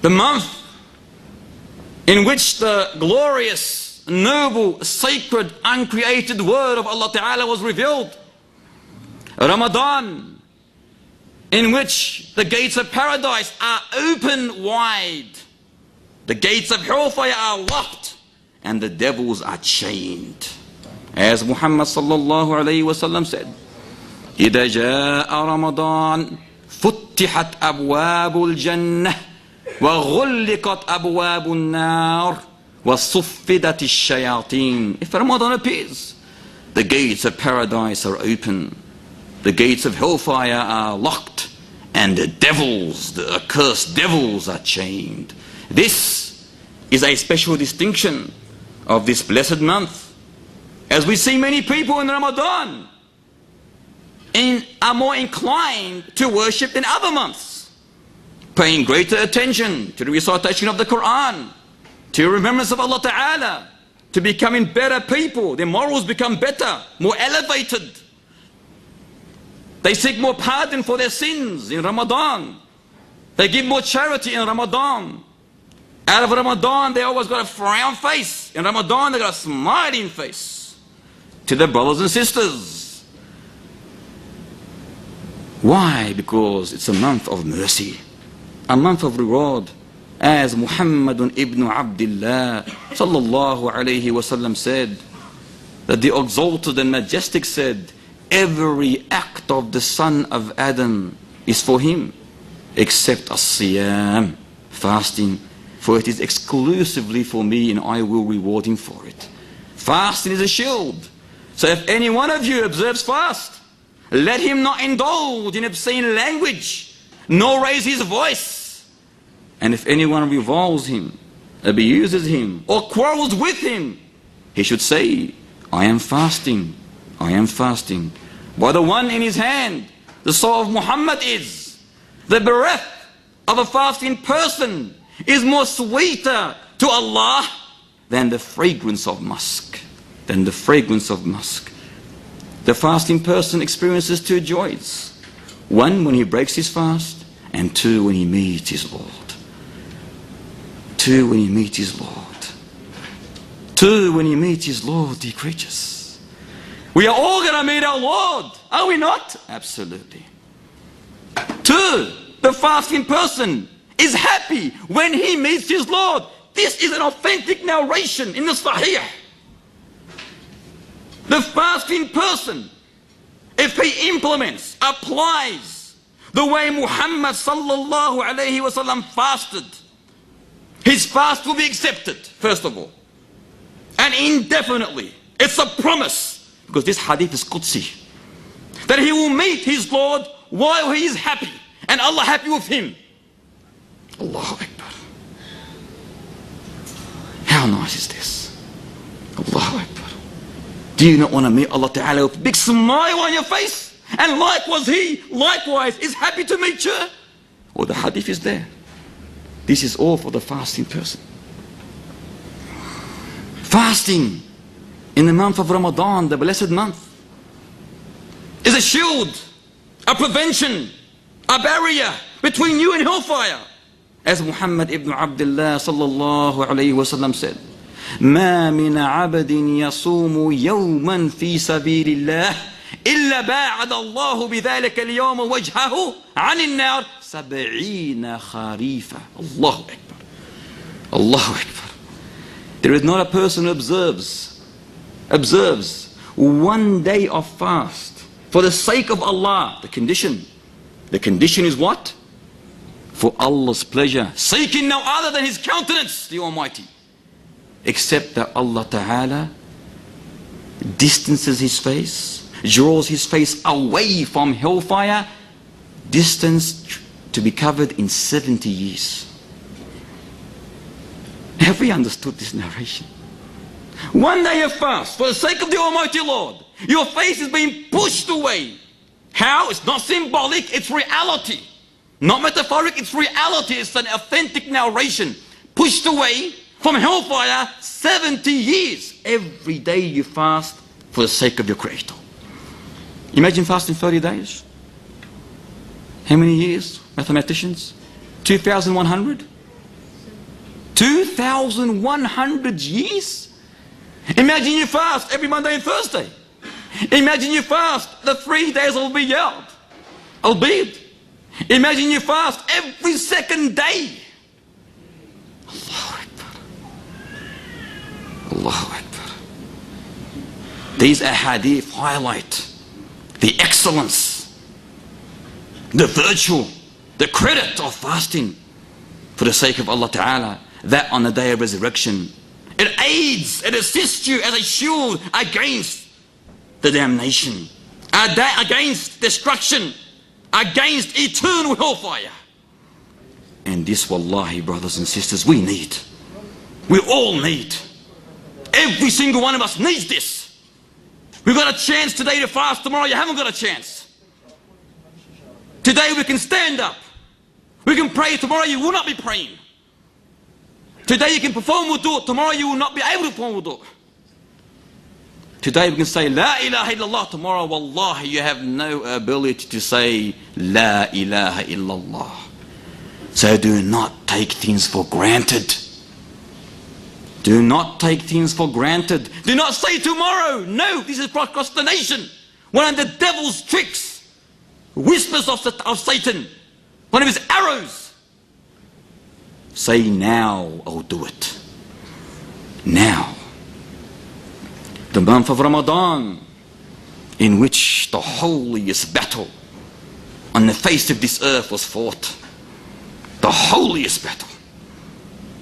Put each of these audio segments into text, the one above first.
The month in which the glorious, noble, sacred, uncreated word of Allah Ta'ala was revealed. Ramadan, in which the gates of paradise are open wide. The gates of hellfire are locked and the devils are chained. As Muhammad sallallahu alayhi wa sallam said, إِذَا جَاءَ رَمَضَانَ فُتِّحَتْ أَبْوَابُ الْجَنَّةِ وَغُلِّقَتْ أَبْوَابُ النَّارِ وَصُفِّدَتِ الشَّيَاطِينَ. If Ramadan appears, the gates of paradise are open, the gates of hellfire are locked, and the devils, the accursed devils, are chained. This is a special distinction of this blessed month. As we see many people in Ramadan are more inclined to worship than other months, paying greater attention to the recitation of the Qur'an, to remembrance of Allah Ta'ala, to becoming better people. Their morals become better, more elevated. They seek more pardon for their sins in Ramadan. They give more charity in Ramadan. Out of Ramadan, they always got a frown face. In Ramadan, they got a smiling face to their brothers and sisters. Why? Because it's a month of mercy, a month of reward. As Muhammad ibn Abdullah sallallahu alayhi wa sallam said, that the exalted and majestic said, every act of the son of Adam is for him, except as-siyam, fasting, for it is exclusively for me and I will reward him for it. Fasting is a shield. So if any one of you observes fast, let him not indulge in obscene language, nor raise his voice. And if anyone reviles him, abuses him, or quarrels with him, he should say, I am fasting, I am fasting. By the one in his hand, the soul of Muhammad is. The breath of a fasting person is more sweeter to Allah than the fragrance of musk. Than the fragrance of musk. The fasting person experiences two joys. One, when he breaks his fast, and two, when he meets his Lord. Two, when he meets his Lord. Two, when he meets his Lord, dear creatures. We are all going to meet our Lord, are we not? Absolutely. Two, the fasting person is happy when he meets his Lord. This is an authentic narration in the Sahih. The fasting person, if he implements, applies the way Muhammad sallallahu alayhi wa sallam fasted, his fast will be accepted, first of all. And indefinitely. It's a promise. Because this hadith is Qudsi. That he will meet his Lord while he is happy. And Allah happy with him. Allahu Akbar. How nice is this? Allahu Akbar. Do you not want to meet Allah Ta'ala with a big smile on your face? And likewise he, likewise, is happy to meet you? Well, the hadith is there. This is all for the fasting person. Fasting in the month of Ramadan, the blessed month, is a shield, a prevention, a barrier between you and hellfire. As Muhammad ibn Abdullah sallallahu alayhi wa sallam said, ما من عبد يصوم يوما في سبيل الله إلا باعد الله بذلك اليوم وجهه عن النار 70 خريفا. Allahu Akbar. Allahu Akbar. There is not a person who observes 1 day of fast for the sake of Allah. The condition is what? For Allah's pleasure, seeking no other than His countenance, the Almighty. Except that Allah Ta'ala distances His face, draws His face away from hellfire, distance to be covered in 70 years. Have we understood this narration? 1 day of fast for the sake of the Almighty Lord. Your face is being pushed away. How? It's not symbolic, it's reality. Not metaphoric, it's reality. It's an authentic narration. Pushed away from hellfire 70 years. Every day you fast for the sake of your Creator. Imagine fasting 30 days. How many years? Mathematicians? 2,100? 2,100 years. Imagine you fast every Monday and Thursday. Imagine you fast the 3 days of albeit. Imagine you fast every second day. Allahu Akbar. Allahu Akbar. These ahadith highlight the excellence, the virtue, the credit of fasting for the sake of Allah Ta'ala, that on the day of resurrection, it aids, it assists you as a shield against the damnation, against destruction, against eternal hellfire. And this, wallahi, brothers and sisters, we need. We all need. Every single one of us needs this. We've got a chance today to fast. Tomorrow you haven't got a chance. Today we can stand up. We can pray. Tomorrow you will not be praying. Today you can perform wudu. Tomorrow you will not be able to perform wudu. Today we can say La ilaha illallah. Tomorrow, wallahi, you have no ability to say La ilaha illallah. So do not take things for granted. Do not take things for granted. Do not say tomorrow. No, this is procrastination. One of the devil's tricks, whispers of Satan, one of his arrows. Say now, I'll do it. Now. The month of Ramadan, in which the holiest battle on the face of this earth was fought. The holiest battle.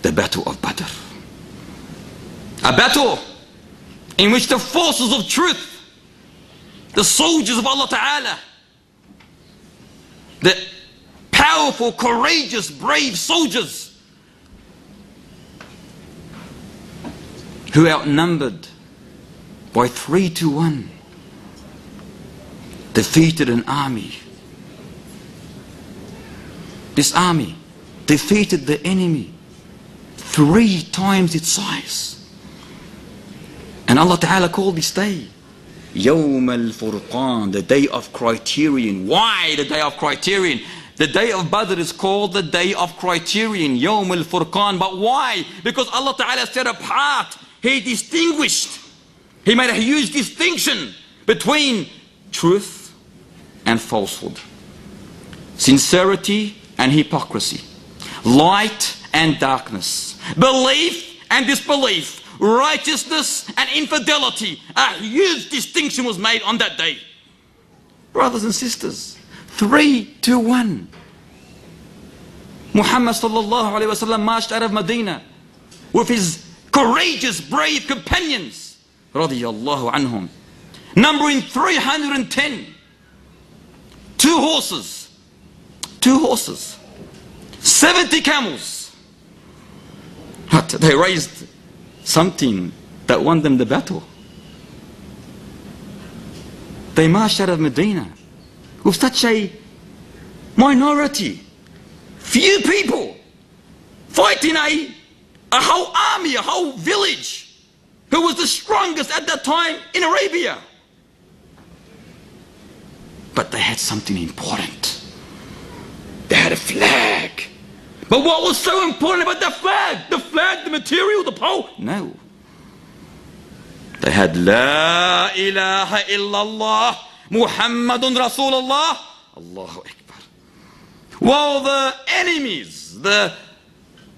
The battle of Badr. A battle in which the forces of truth, the soldiers of Allah Ta'ala, the powerful, courageous, brave soldiers who outnumbered by 3-1 defeated an army. This army defeated the enemy 3 times its size. And Allah Ta'ala called this day Yawm al-Furqan, the day of criterion. Why the day of criterion? The day of Badr is called the day of criterion, Yawm al-Furqan. But why? Because Allah Ta'ala set apart, He distinguished, He made a huge distinction between truth and falsehood, sincerity and hypocrisy, light and darkness, belief and disbelief, righteousness and infidelity. A huge distinction was made on that day. Brothers and sisters, 3-1. Muhammad sallallahu alayhi wa sallam marched out of Medina with his courageous, brave companions, radiyallahu anhum, numbering 310. 2 horses, 70 camels. But they raised something that won them the battle. They marched out of Medina with such a minority, few people, fighting a whole army, a whole village, who was the strongest at that time in Arabia. But they had something important. They had a flag. But what was so important about the flag? The flag, the material, the pole? No. They had La ilaha illallah Muhammadun Rasulullah. Allahu Akbar. While the enemies, the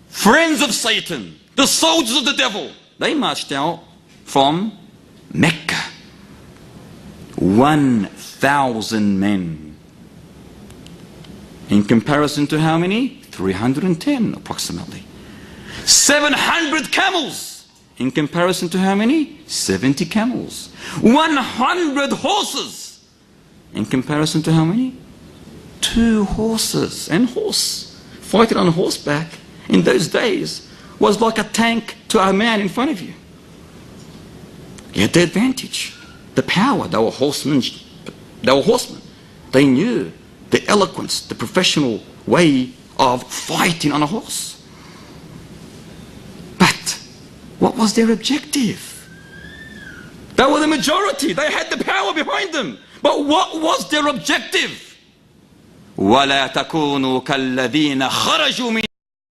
friends of Satan, the soldiers of the devil, they marched out from Mecca. 1,000 men. In comparison to how many? 310 approximately. 700 camels. In comparison to how many? 70 camels. 100 horses. In comparison to how many? 2 horses. And horse, fighting on horseback in those days was like a tank to a man in front of you. You had the advantage, the power. They were horsemen. They knew the eloquence, the professional way of fighting on a horse. But what was their objective? They were the majority. They had the power behind them. But what was their objective? وَلَا تَكُونُوا كَالَّذِينَ خَرَجُوا مِنْ